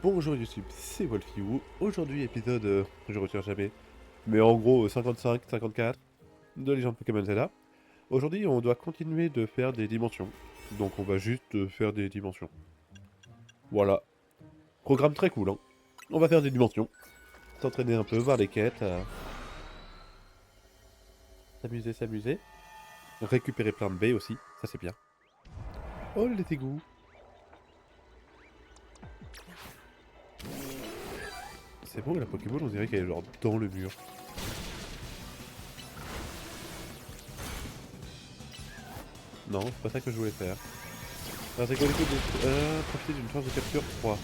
Bonjour YouTube, c'est Wolfyou. Aujourd'hui, épisode, je retiens jamais, mais en gros 55, 54 de Légende Pokémon Zelda. Aujourd'hui, on doit continuer de faire des dimensions. Donc on va juste faire des dimensions. Voilà. Programme très cool, hein. On va faire des dimensions. S'entraîner un peu, voir les quêtes. S'amuser, s'amuser. Récupérer plein de baies aussi, ça c'est bien. Oh les égouts. C'est bon, la Pokéball, on dirait qu'elle est genre dans le mur. Non, c'est pas ça que je voulais faire. Alors c'est quoi les coups de... profiter d'une chance de capture 3.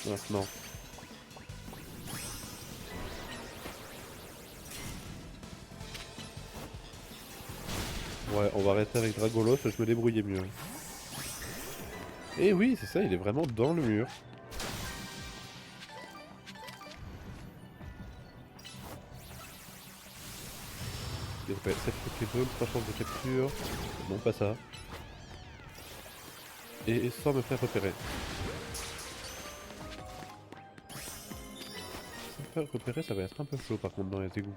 Maintenant. Ouais, on va rester avec Dragolos, je me débrouillais mieux. Et oui, c'est ça, il est vraiment dans le mur. Il s'appelle 7 Pokéball, 3 chances de capture. Non, pas ça. Et sans me faire repérer. Sans me faire repérer, ça va être un peu chaud par contre dans les égouts.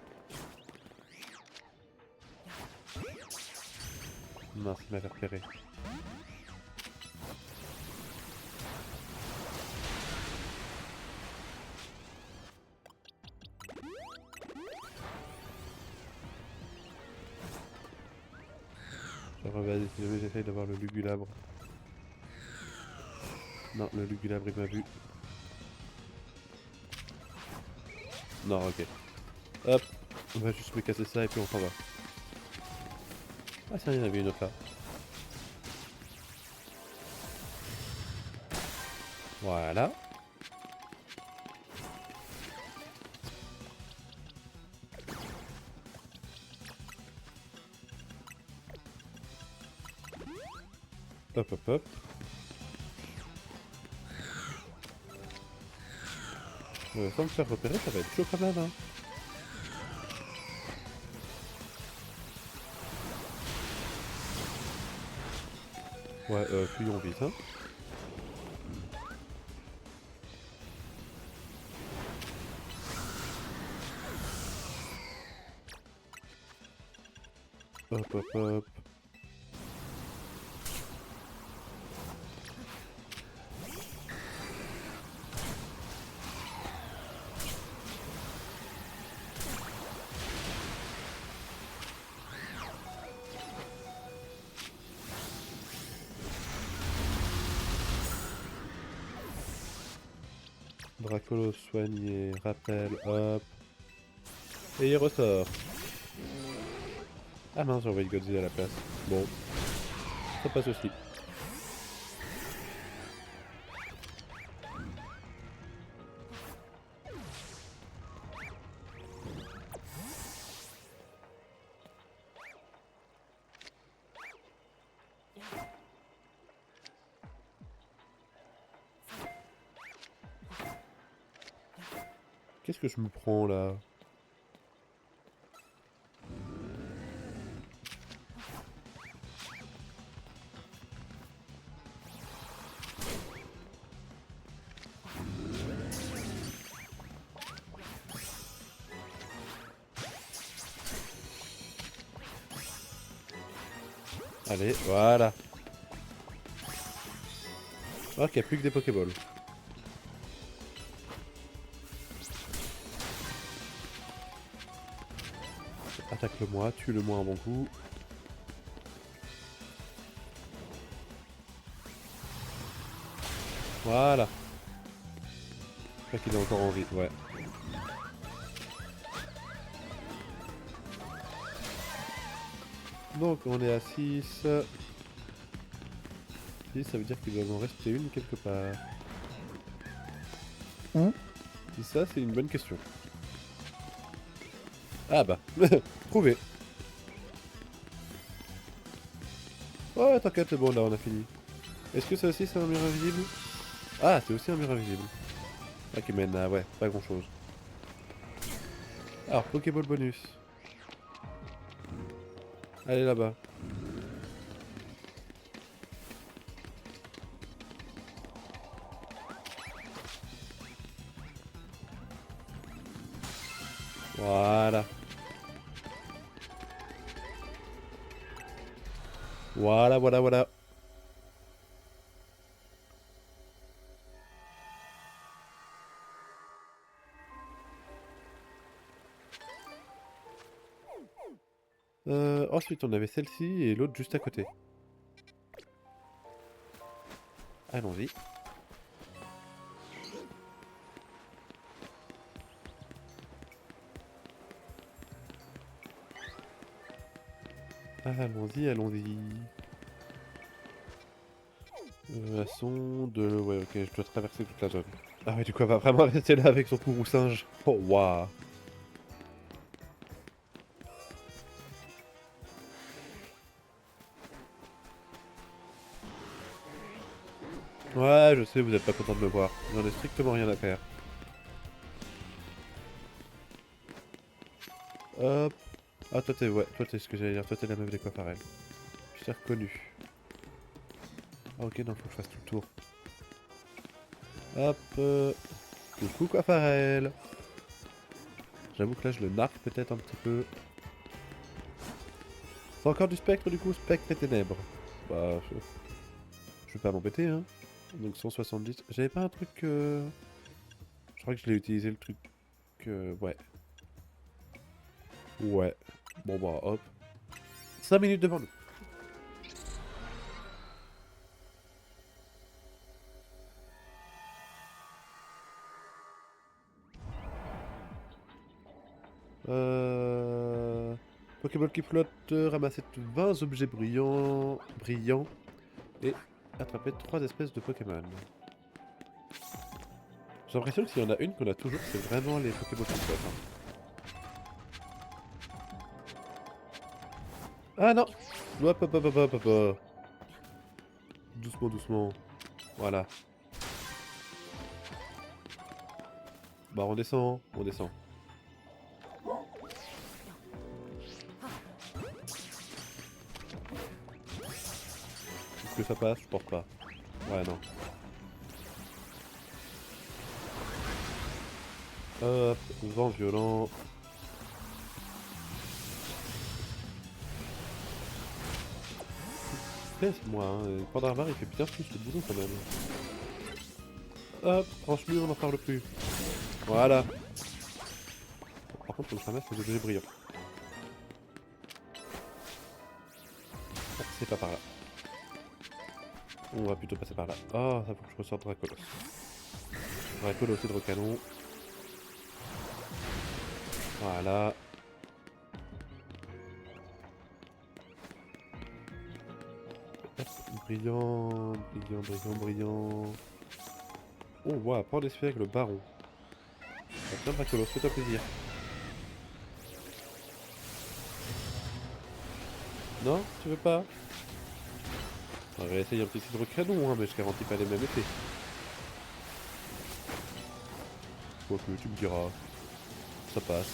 Mince, il m'avait repéré. Genre, vas-y, si jamais j'essaye d'avoir le Lugulabre. Non, le Lugulabre il m'a vu. Non, ok. Hop, on va juste me casser ça et puis on s'en va. Ah, ça, il y en avait une autre là. Voilà. Hop, hop, hop. Sans me faire repérer, ça va être chaud quand même, hein. Ouais, fuyons vite, hein. Hop, hop, hop. Dracolos soigné, rappel, hop. Et il ressort. Ah mince, j'ai envoyé Godzilla à la place. Bon, ça passe aussi. Qu'est-ce que je me prends là? Allez, voilà. Ok, il n'y a plus que des Pokéballs. Attaque-le-moi, tue-le-moi un bon coup. Voilà. Je crois qu'il est encore en vie, ouais. Donc on est à 6. 6, ça veut dire qu'il doit en rester une quelque part. Où? Et ça, c'est une bonne question. Ah bah, prouvé. Ouais, t'inquiète, c'est bon, là on a fini. Est-ce que ça aussi c'est un mur invisible? Ah, c'est aussi un mur invisible. Ah, qui mène à, ouais, pas grand chose. Alors, Pokéball bonus. Allez là-bas. Voilà. Voilà, voilà, voilà. Ensuite, on avait celle-ci et l'autre juste à côté. Allons-y. Allons-y, allons-y. Façon de... Ouais, ok, je dois traverser toute la zone. Ah ouais, du coup, elle va vraiment rester là avec son courroux singe. Oh, waouh. Ouais, je sais, vous êtes pas content de me voir. J'en ai strictement rien à faire. Hop. Ah, toi, t'es... Ouais, toi, t'es ce que j'allais dire. Toi, t'es la meuf des coiffes. Je t'ai reconnu. Ah, ok, non, faut que je fasse tout le tour. Hop. Coucou, Coiffarel. J'avoue que là, je le narque peut-être un petit peu. C'est encore du spectre, du coup, spectre et ténèbres. Bah, je vais pas m'embêter, hein. Donc 170. J'avais pas un truc... Je crois que je l'ai utilisé, le truc... Ouais. Ouais. Bon, bah, hop. 5 minutes devant nous. Pokéball qui flotte, ramasser 20 objets brillants et attraper 3 espèces de Pokémon. J'ai l'impression que s'il y en a une qu'on a toujours, c'est vraiment les Pokéballs qui flottent. Hein. Ah non. Hop, hop, hop, hop, hop, hop. Doucement, doucement. Voilà. Bah on descend, on descend. Est-ce que ça passe? Je pense pas. Ouais, non. Hop, vent violent. Laisse-moi, hein. Pandarvar il fait bien plus de boulot quand même. Hop, tranche-mur, on n'en parle plus. Voilà. Bon, par contre, faut que je ramasse les objets brillants. Ah, c'est pas par là. On va plutôt passer par là. Oh, ça faut que je ressorte Dracolos. Dracolos et Drocanon. Voilà. Hop, brillant, brillant, brillant, brillant. Oh, wow, prends des sphères avec le baron. Bah, tiens, Dracolos, fais-toi plaisir. Non, tu veux pas? On va essayer un petit hydrocanon, hein, mais je garantis pas les mêmes effets. Quoique, tu me diras. Ça passe.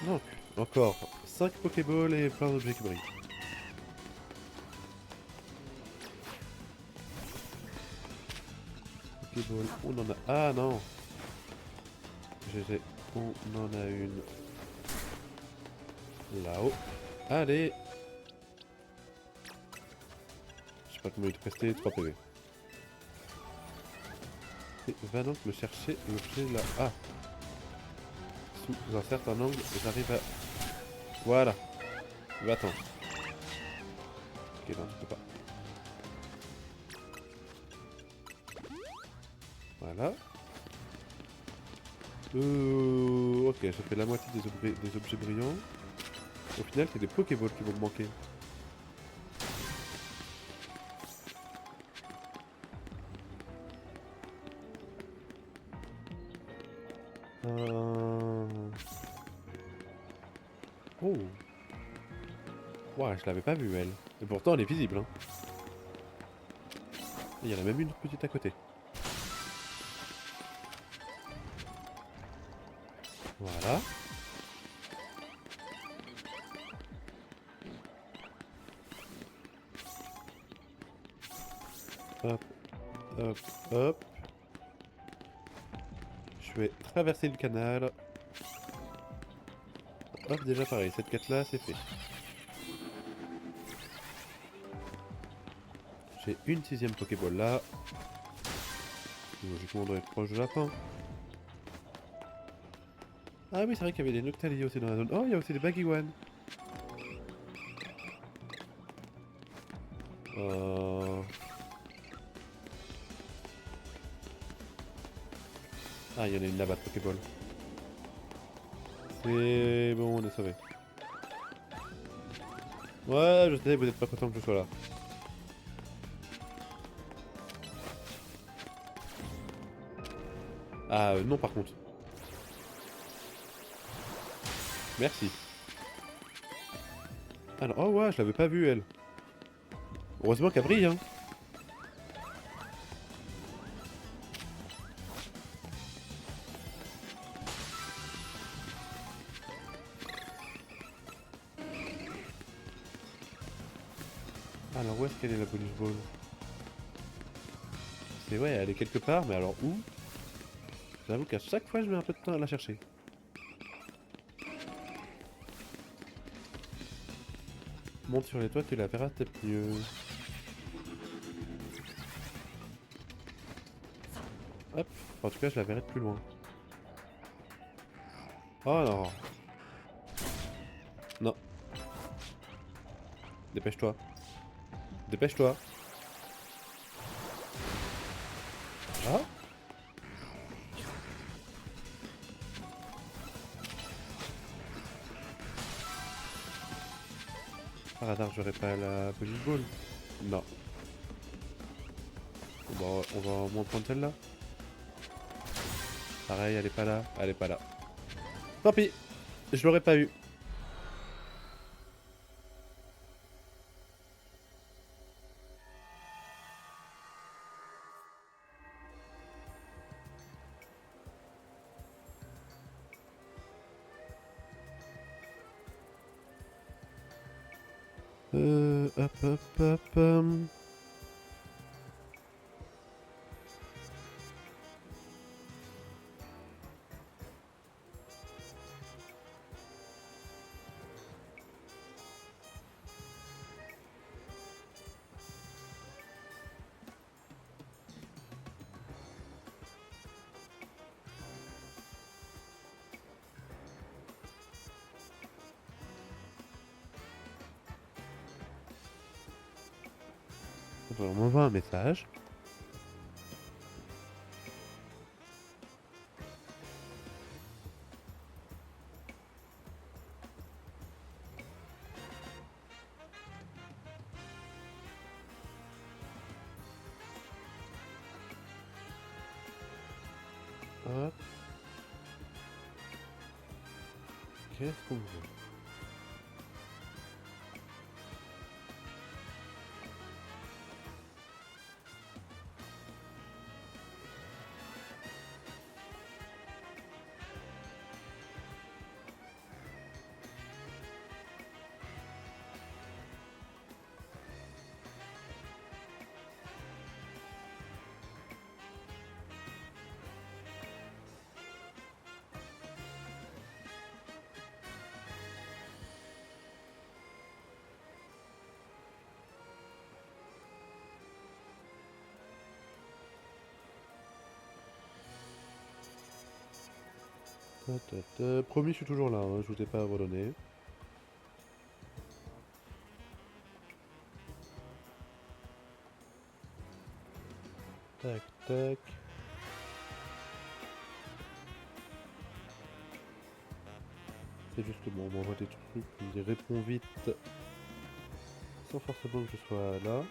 Donc, encore 5 Pokéballs et plein d'objets qui brillent. Pokéball, on en a... Ah non! GG, on en a une là-haut. Allez! Je sais pas combien il te restait, 3 PV. Et va donc me chercher l'objet là. Ah! Sous un certain angle, j'arrive à... Voilà! Va-t'en. Ok, non, tu peux pas. Voilà. Ok, j'ai fait la moitié des objets brillants. Au final, c'est des Pokéballs qui vont me manquer. Oh! Ouais, je l'avais pas vue, elle. Et pourtant, elle est visible, hein. Il y en a même une petite à côté. Voilà. Hop. Hop, hop. Je vais traverser le canal. Hop, déjà pareil, cette quête-là, c'est fait. J'ai une 6ème Pokéball là. Logiquement, on doit être proche de la fin. Ah oui, c'est vrai qu'il y avait des Noctali aussi dans la zone. Oh, il y a aussi des Baguiwan. Ah, il y en a une là-bas de Pokéball. C'est bon, on est sauvé. Ouais, je sais, vous êtes pas content que je sois là. Ah, non, par contre. Merci. Alors, oh ouais, je l'avais pas vue, elle. Heureusement qu'elle brille, hein. Alors, où est-ce qu'elle est, la police ball? C'est ouais, elle est quelque part, mais alors où? J'avoue qu'à chaque fois, je mets un peu de temps à la chercher. Monte sur les toits, tu la verras peut-être mieux. Hop, en tout cas, je la verrai de plus loin. Oh non. Non. Dépêche-toi. Dépêche-toi. Ah? Par hasard, j'aurais pas la police ball? Non. On va au moins prendre celle-là. Pareil, elle est pas là. Elle est pas là. Tant pis. Je l'aurais pas eu. Hop, hop, hop. On m'envoie un message. Hop. Qu'est-ce qu'on veut? Promis, je suis toujours là, hein, je vous ai pas abandonné. Tac, tac. C'est justement, on m'envoie des trucs, on me dit réponds vite, sans forcément que je sois là.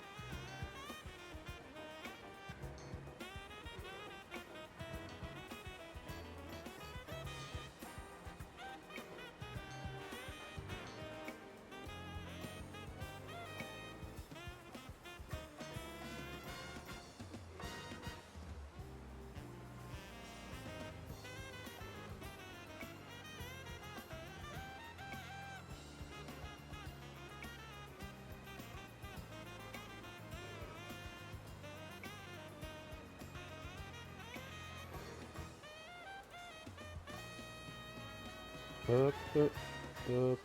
Hop, hop.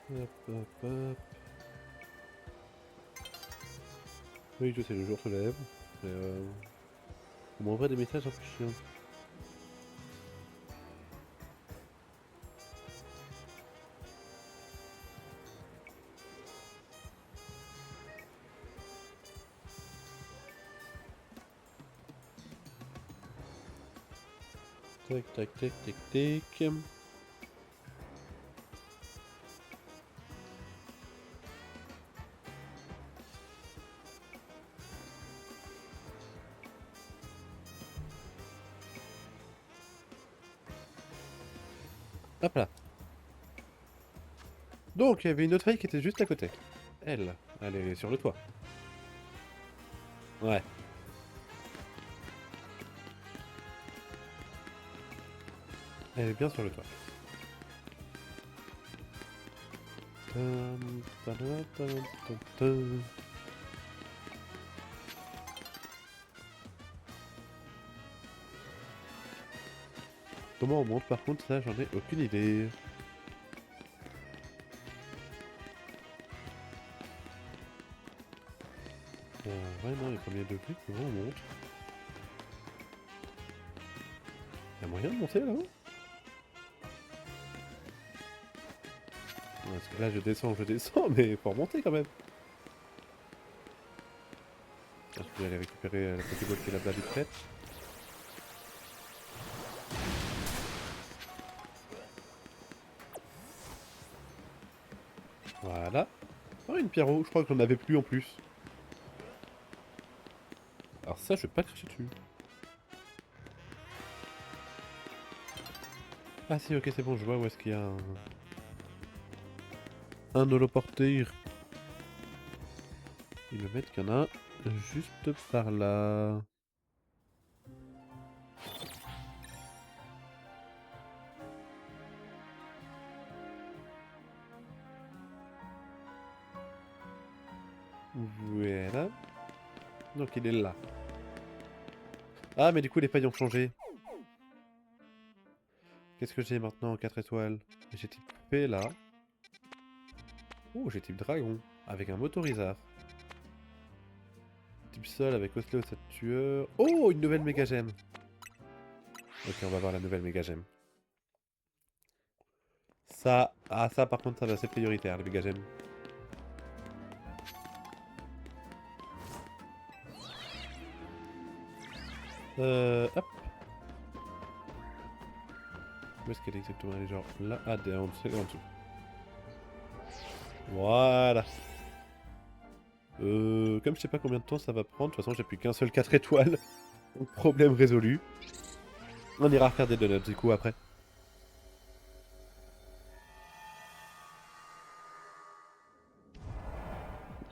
Hop, hop, hop. Oui, je sais, le jour se lève. Mais on m'envoie des messages un peu chiants. Tac, tac, tac, tac, tac. Hop là. Donc, il y avait une autre feuille qui était juste à côté. Elle est sur le toit. Ouais. Elle est bien sur le toit. Tam, tadam, tadam, tam, tam. Comment on monte par contre, ça j'en ai aucune idée. Ouais non, il y a combien de degrés? Comment on monte? Y'a moyen de monter là-haut? Parce que là je descends, mais faut remonter quand même. Je vais aller récupérer la Pokéball qui est là-bas vite fait. Voilà. Oh, une Pierrot, je crois que j'en avais plus en plus. Alors ça, je vais pas cracher dessus. Ah si, ok, c'est bon, je vois où est-ce qu'il y a un holoporteur. Ils me mettent qu'il y en a un juste par là. Voilà. Donc il est là. Ah, mais du coup, les pailles ont changé. Qu'est-ce que j'ai maintenant 4 étoiles? J'ai type P là. Oh, j'ai type dragon. Avec un motorisard. Type sol avec Oslo tueur. Oh, une nouvelle méga gemme. Ok, on va voir la nouvelle méga gemme. Ça, ah ça par contre, ça va, c'est prioritaire, les méga gemmes. Hop. Où est-ce qu'elle est exactement? Elle est genre là. Ah, en dessous. Voilà. Comme je sais pas combien de temps ça va prendre, de toute façon j'ai plus qu'un seul 4 étoiles. Donc problème résolu. On ira faire des donuts du coup après.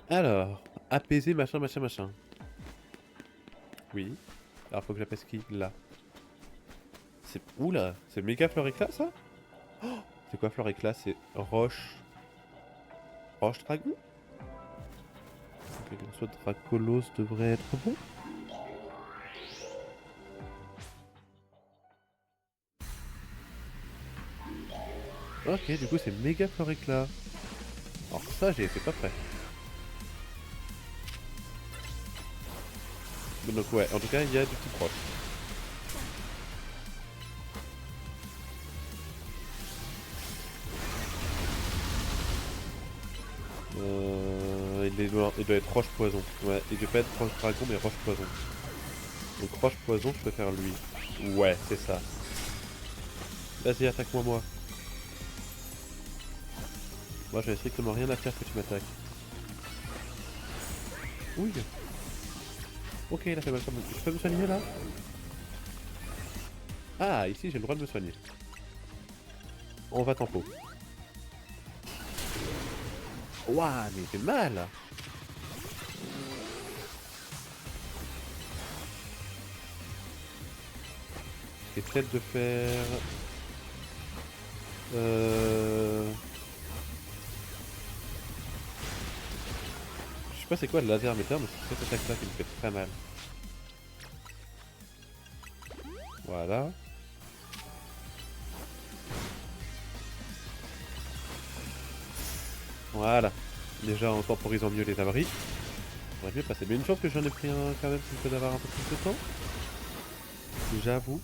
Alors, apaiser machin machin machin. Oui. Alors faut que j'apaise qui? Là. C'est... Oula, c'est méga Floricla ça? Oh, c'est quoi Floricla? C'est roche... Roche dragon? Ok, donc soit Dracolos devrait être bon. Ok, du coup c'est méga Floricla. Alors ça j'ai été pas prêt. Donc ouais, en tout cas il y a du petit proche. Il doit être roche poison. Ouais, il doit pas être roche dragon mais roche poison. Donc roche poison, je peux faire lui. Ouais, c'est ça. Vas-y, attaque-moi moi. Moi j'avais strictement rien à faire que tu m'attaques. Oui. Ok, il a fait mal quand même. Je peux me soigner là? Ah, ici j'ai le droit de me soigner. on va tempo. Ouah, mais il fait mal. Et peut-être de faire... Je sais pas c'est quoi le laser meter, mais c'est cette attaque là qui me fait très mal. Voilà. Voilà. Déjà en temporisant mieux les abris. On aurait mieux passer. Mais une chance que j'en ai pris un quand même, ça me fait d'avoir un peu plus de temps. J'avoue.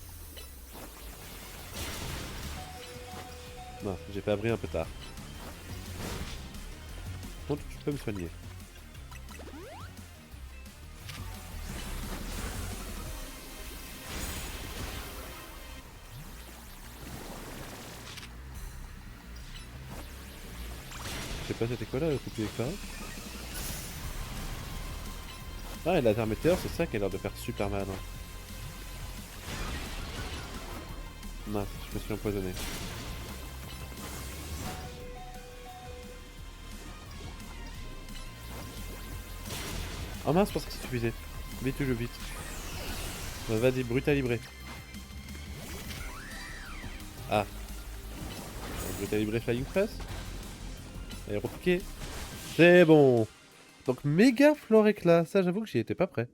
Non, j'ai fait abri un peu tard. Par contre, tu peux me soigner. Je sais pas c'était quoi là, le coup de pied éclairé. Ah, et la laser météore, c'est ça qui a l'air de faire super mal. Hein. Mince, je me suis empoisonné. Oh mince, je pense que c'est suffisait. Vite, tu joues vite. Vas-y, brutalibré. Ah. Brutalibré Flying Press. Aéropiqué. C'est bon. Donc méga flore éclat. Ça, j'avoue que j'y étais pas prêt.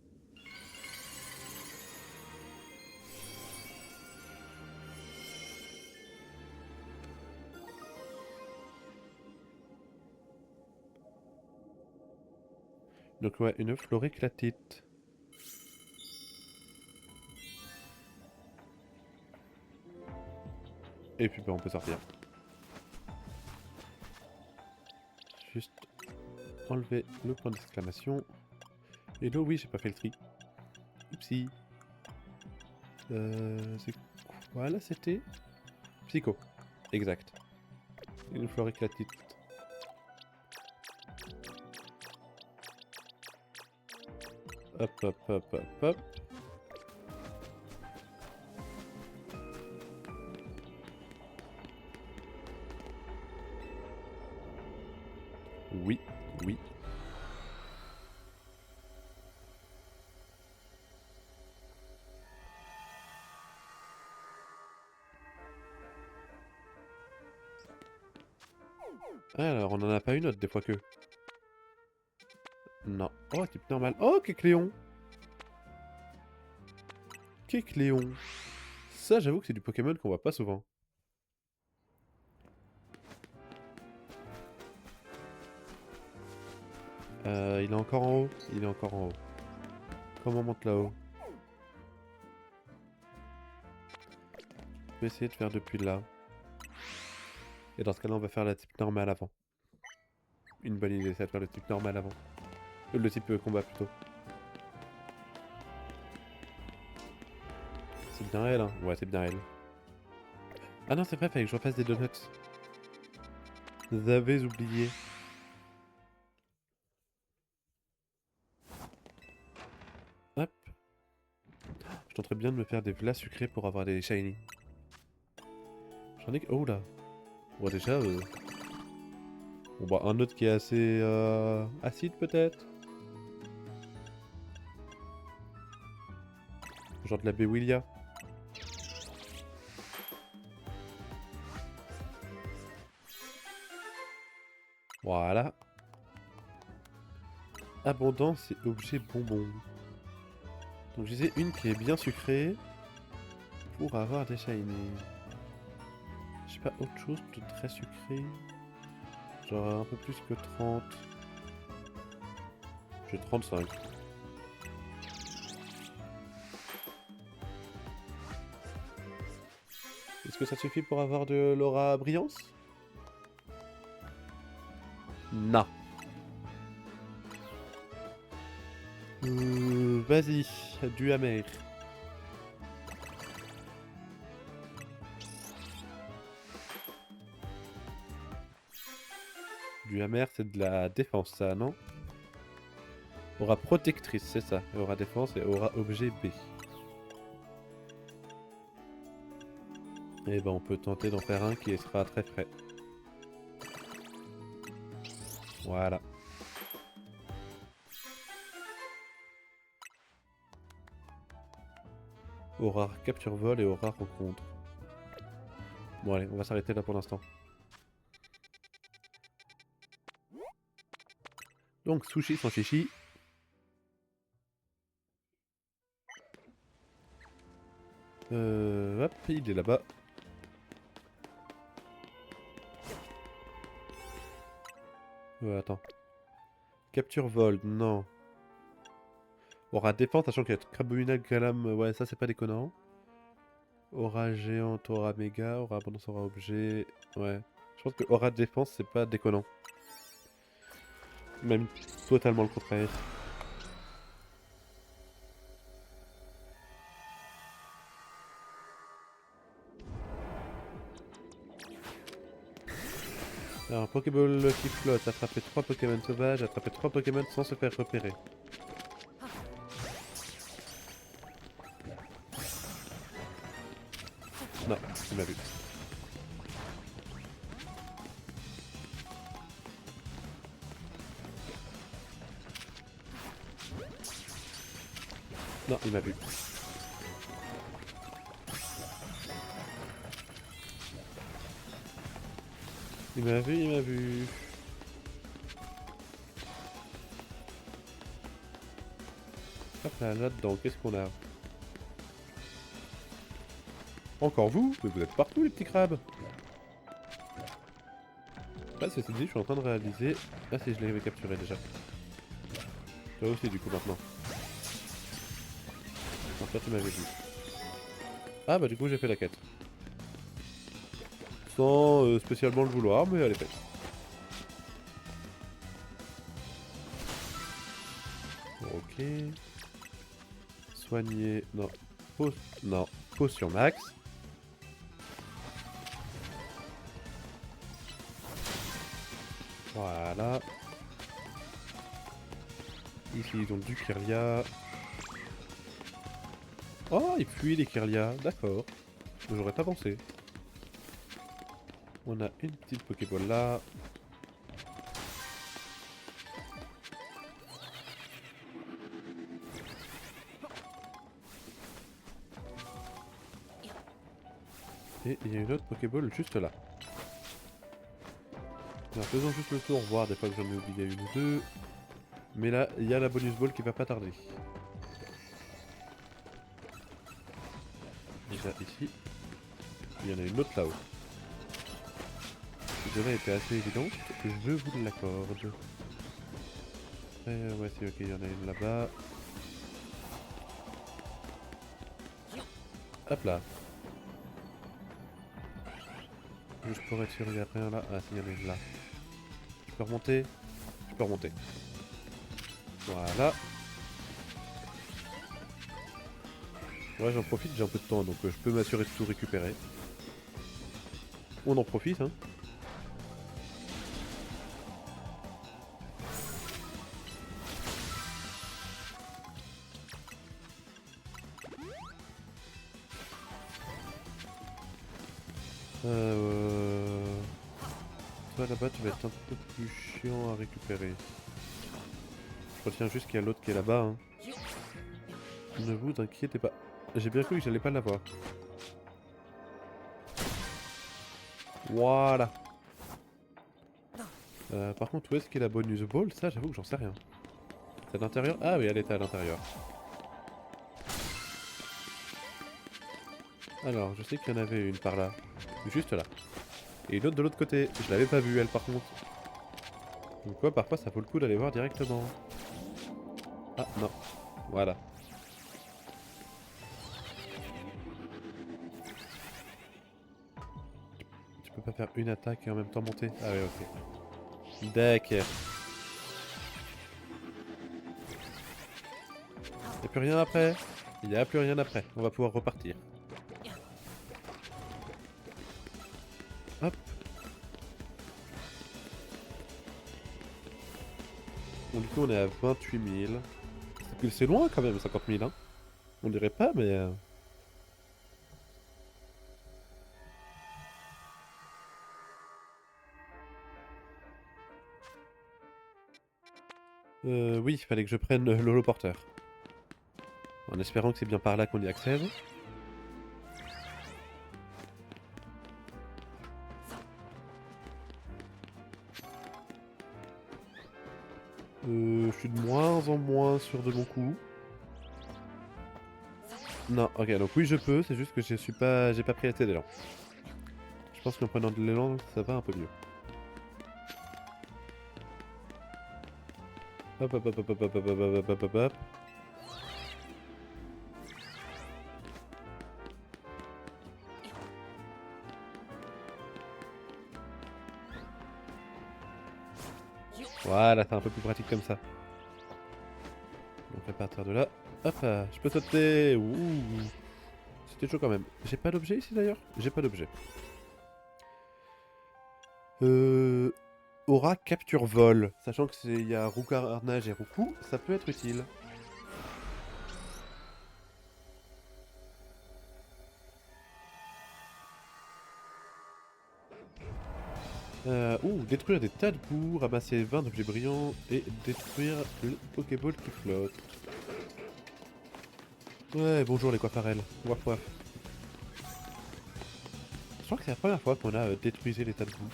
Donc ouais, une flore éclatite. Et puis bah, on peut sortir. Juste enlever le point d'exclamation. Et là, oui, j'ai pas fait le tri. Oupsie. C'est quoi là, c'était Psycho. Exact. Une flore éclatite. Hop, hop, hop, hop, hop. Oui, oui. Alors, on en a pas une autre des fois que. Non. Oh, type normal. Oh, Kecléon. Kecléon. Ça, j'avoue que c'est du Pokémon qu'on voit pas souvent. Il est encore en haut. Il est encore en haut. Comment on monte là-haut? On peut essayer de faire depuis là. Et dans ce cas-là, on va faire la type normale avant. Une bonne idée, c'est de faire le type normal avant. Le type combat plutôt. C'est bien elle, hein? Ouais, c'est bien elle. Ah non, c'est vrai, fallait que je refasse des donuts. Vous avez oublié. Hop. Je tenterais bien de me faire des vlas sucrés pour avoir des shiny. J'en ai que... Oh là. Bon, déjà... Bon bah, un autre qui est assez... acide peut-être. Genre de la Bewillia. Voilà. Abondance et objet bonbon. Donc je disais une qui est bien sucrée pour avoir des shiny. Je sais pas, autre chose de très sucré. Genre un peu plus que 30. J'ai 35. Est-ce que ça suffit pour avoir de l'aura brillance? Non. Vas-y, du amer. Du amer, c'est de la défense, ça, non? Aura protectrice, c'est ça. Aura défense et aura objet B. Et ben on peut tenter d'en faire un qui sera très frais. Voilà. Au rare capture vol et au rare rencontre. Bon allez, on va s'arrêter là pour l'instant. Donc sushi sans chichi. Hop, il est là-bas. Attends. Capture vol, non. Aura défense, sachant qu'il y a Crabominal, Galam, ouais ça c'est pas déconnant. Aura géante, aura méga, aura abondance, aura objet. Ouais. Je pense que aura défense c'est pas déconnant. Même totalement le contraire. Alors, un Pokéball qui flotte, attraper 3 Pokémon sauvages, attraper 3 Pokémon sans se faire repérer. Non, il m'a vu. Non, il m'a vu. Il m'a vu, il m'a vu. Hop là, là-dedans, qu'est-ce qu'on a? Encore vous? Mais vous êtes partout les petits crabes. Ah, ceci dit, je suis en train de réaliser... Ah si, je l'avais capturé déjà. Toi aussi du coup maintenant. En fait, tu m'avais vu. Ah bah du coup j'ai fait la quête. Sans spécialement le vouloir, mais elle est faite. Ok. Soigner... Non. Non. Potion max. Voilà. Ici ils ont du Kirlia. Oh, il fuit les Kirlia, d'accord. J'aurais pas pensé. On a une petite Pokéball là. Et il y a une autre Pokéball juste là. Alors faisons juste le tour, voir des fois que j'en ai oublié une ou deux. Mais là, il y a la bonus ball qui va pas tarder. Déjà ici. Il y en a une autre là-haut. Celle-là était assez évidente, je vous l'accorde. Ouais, c'est ok, il y en a une là-bas. Hop là. Juste pour être sûr, il n'y a rien là. Ah, si, il y en a une là. Je peux remonter? Je peux remonter. Voilà. Ouais, j'en profite, j'ai un peu de temps, donc je peux m'assurer de tout récupérer. On en profite, hein. Toi là-bas, tu vas être un peu plus chiant à récupérer. Je retiens juste qu'il y a l'autre qui est là-bas, hein. Ne vous inquiétez pas. J'ai bien cru que j'allais pas l'avoir. Voilà. Par contre, où est-ce qu'est la bonus ball? Ça, j'avoue que j'en sais rien. C'est à l'intérieur? Ah oui, elle était à l'intérieur. Alors, je sais qu'il y en avait une par là. Juste là. Et une autre de l'autre côté. Je l'avais pas vue, elle, par contre. Donc quoi, parfois, ça vaut le coup d'aller voir directement. Ah, non. Voilà. Tu peux pas faire une attaque et en même temps monter? Ah ouais, ok. D'accord. Y'a plus rien après? Il y a plus rien après. On va pouvoir repartir. Hop. Bon, du coup, on est à 28 000. C'est loin quand même, 50 000. Hein. On dirait pas, mais... Oui, il fallait que je prenne l'holoporteur. En espérant que c'est bien par là qu'on y accède. Je suis de moins en moins sûr de mon coup. Non, ok, donc oui je peux, c'est juste que je suis pas, j'ai pas pris assez d'élan. Je pense qu'en prenant de l'élan, ça va un peu mieux. Hop hop hop hop hop hop hop hop hop hop hop. Voilà, c'est un peu plus pratique comme ça. Donc à partir de là, hop, je peux sauter. Ouh, c'était chaud quand même. J'ai pas d'objet ici d'ailleurs. J'ai pas d'objet. Aura capture vol. Sachant que il y a roue carnage et roucou, ça peut être utile. Détruire des tas de boue, ramasser 20 objets brillants et détruire le Pokéball qui flotte. Ouais, bonjour les coiffarelles. Waf waf. Je crois que c'est la première fois qu'on a détruisé les tas de boue.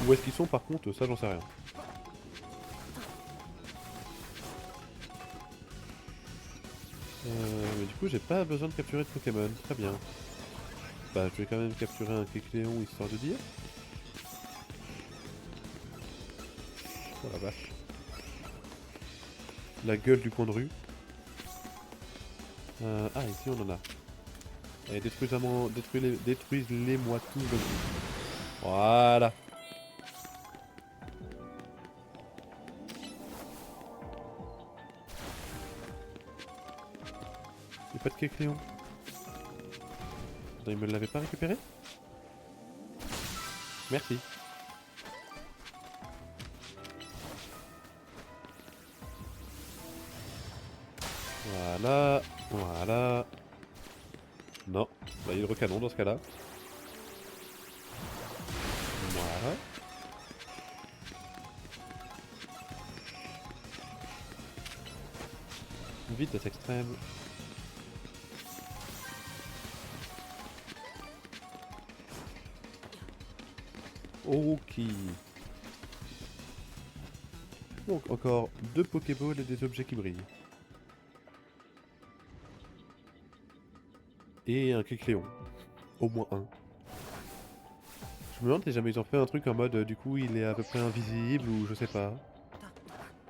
Où est-ce qu'ils sont par contre, ça j'en sais rien. Mais du coup j'ai pas besoin de capturer de Pokémon, très bien. Bah je vais quand même capturer un Kecléon histoire de dire. Oh la vache. La gueule du coin de rue. Ah ici on en a. Allez détruisez-les-moi tous. Voilà. Y'a pas de Kecléon. Attends, il me l'avait pas récupéré? Merci. Voilà. Voilà. Non. Bah hydrocanon dans ce cas-là. Voilà. Vitesse extrême. Ok. Donc encore 2 Pokéballs et des objets qui brillent. Et un Kecléon. Au moins un. Je me demande si jamais ils ont fait un truc en mode du coup il est à peu près invisible ou je sais pas.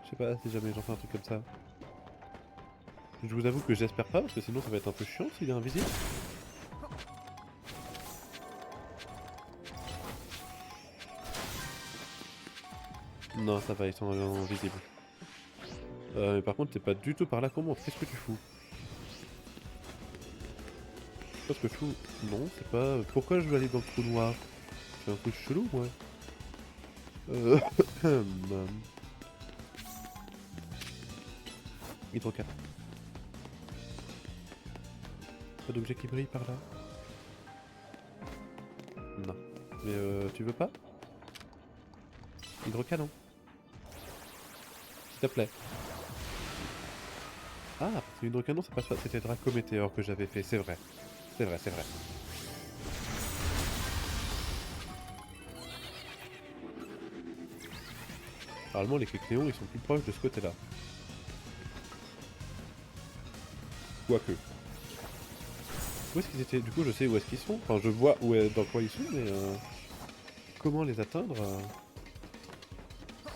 Je sais pas si jamais ils ont fait un truc comme ça. Je vous avoue que j'espère pas parce que sinon ça va être un peu chiant s'il est invisible. Non ça va, ils sont invisibles. Mais par contre t'es pas du tout par là qu'on monte, qu'est-ce que tu fous? Qu'est-ce que je fous? Non c'est pas... Pourquoi je veux aller dans le trou noir? C'est un truc chelou moi. Euh... Hydrocat. Pas d'objet qui brille par là? Non. Mais tu veux pas? Hydrocanon. S'il te plaît. Ah, parce que l'hydrocanon ça passe pas. C'était Dracométéor que j'avais fait, c'est vrai. C'est vrai, c'est vrai. Normalement les Kecléons ils sont plus proches de ce côté-là. Quoique. Où est-ce qu'ils étaient? Du coup je sais où est-ce qu'ils sont. Enfin je vois dans quoi ils sont, mais comment les atteindre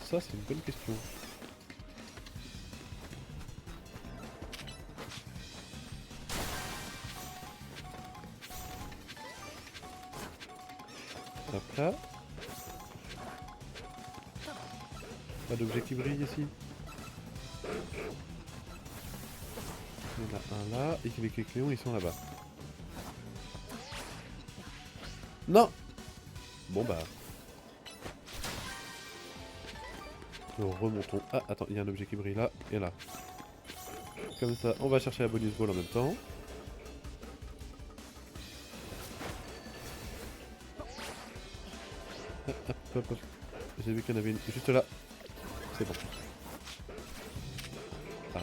ça c'est une bonne question. Hop là. Pas d'objet qui brille ici. Il y en a un là, et les Kecléons ils sont là-bas. Non. Bon bah. Remontons. Ah attends, il y a un objet qui brille là et là. Comme ça, on va chercher la bonus ball en même temps. Hop, hop, hop. J'ai vu qu'il y en avait une juste là. c'est bon. Ah.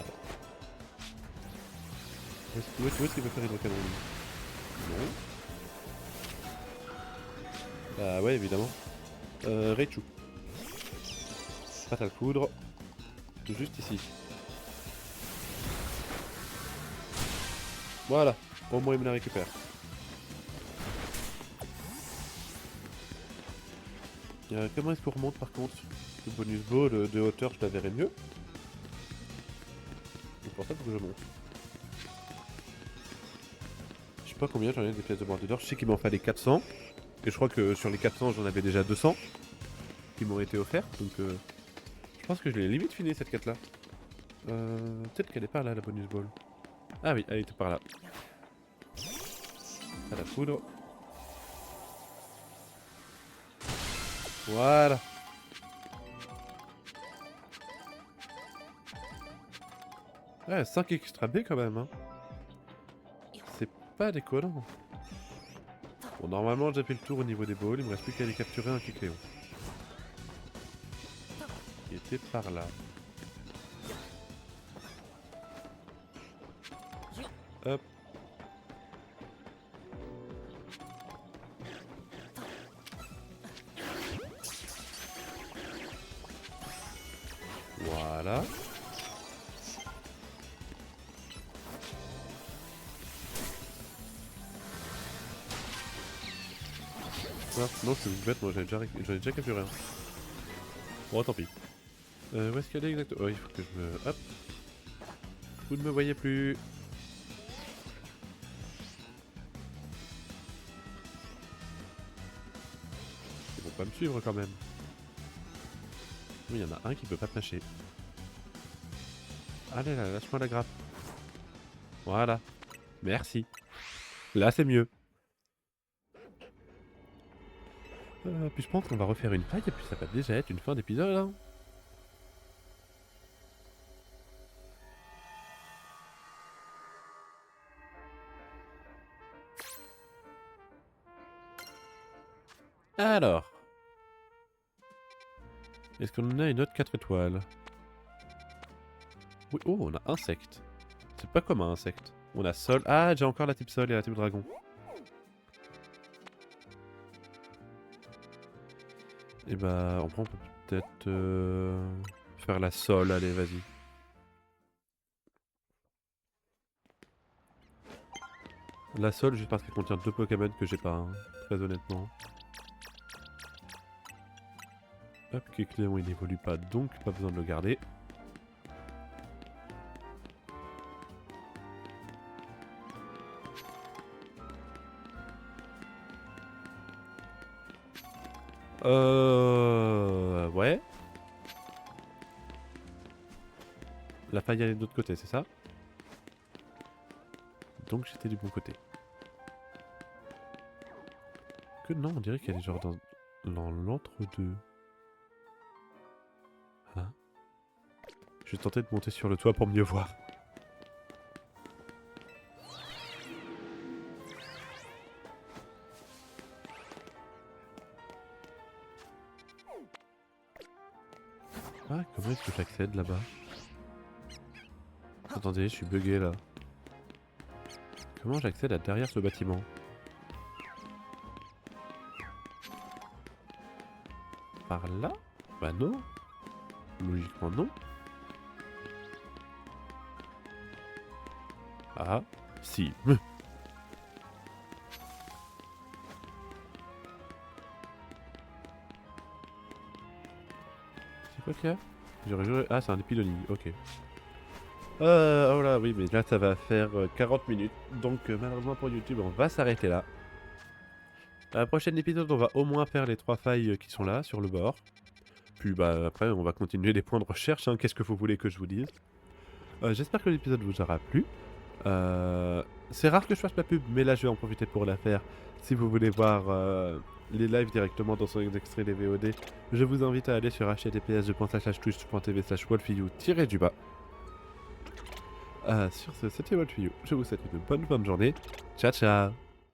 Où est-ce qu'il veut faire Hydrocanon lui? Non. Ah ouais, évidemment. Raichu. Fatal Foudre. Juste ici. Voilà. Au moins il me la récupère. Comment est-ce qu'on remonte par contre? Le bonus ball de hauteur, je la verrai mieux. Donc pour ça, il faut que je monte. Je sais pas combien j'en ai des pièces de bord d'or. Je sais qu'il m'en fallait 400. Et je crois que sur les 400, j'en avais déjà 200 qui m'ont été offerts. Donc je pense que je l'ai limite fini cette quête là. Peut-être qu'elle est par là, la bonus ball. Ah oui, elle était par là. À la foudre. Voilà. Ouais, 5 extra B quand même, hein. C'est pas déconnant. Bon, normalement, j'ai fait le tour au niveau des balls. Il me reste plus qu'à aller capturer un Kikléon. Qui était par là. Hop. Voilà. Non, c'est une bête, moi j'en ai déjà capturé un. Bon, tant pis. Où est-ce qu'elle est exactement? Oh, il faut que je me... Hop. Vous ne me voyez plus. Ils vont pas me suivre quand même. Oui, il y en a un qui peut pas pêcher. Allez là, lâche-moi la grappe. Voilà. Merci. Là, c'est mieux. Puis je pense qu'on va refaire une faille et puis ça va déjà être une fin d'épisode. Hein. Alors. Est-ce qu'on en a une autre 4 étoiles? Oui, oh, on a insecte. C'est pas comme un insecte. On a sol. Ah, j'ai encore la type sol et la type dragon. Et bah, on peut peut-être faire la sol. Allez, vas-y. La sol, juste parce qu'elle contient 2 Pokémon que j'ai pas, hein, très honnêtement. Hop, Kecleon il n'évolue pas, donc pas besoin de le garder. Ouais. La faille elle est de l'autre côté, c'est ça? Donc j'étais du bon côté. Que non, on dirait qu'elle est genre dans l'entre-deux. Hein? Je vais tenter de monter sur le toit pour mieux voir. Ah, comment est-ce que j'accède là-bas? Attendez, je suis bugué là. Comment j'accède à derrière ce bâtiment? Par là? Bah non. Logiquement non. Ah, si. C'est quoi qu'il y a? J'aurais juré... Ah, c'est un épilonie, ok. Oh là, oui, mais là ça va faire 40 minutes. Donc malheureusement pour YouTube, on va s'arrêter là. À la prochaine épisode, on va au moins faire les 3 failles qui sont là, sur le bord. Puis bah après, on va continuer les points de recherche, hein. Qu'est-ce que vous voulez que je vous dise? J'espère que l'épisode vous aura plu. C'est rare que je fasse ma pub, mais là je vais en profiter pour la faire. Si vous voulez voir les lives directement dans son extrait des VOD, je vous invite à aller sur https://twitch.tv/wolfyou-du-bas. Sur ce, c'était Wolfyou. Je vous souhaite une bonne fin de journée. Ciao ciao.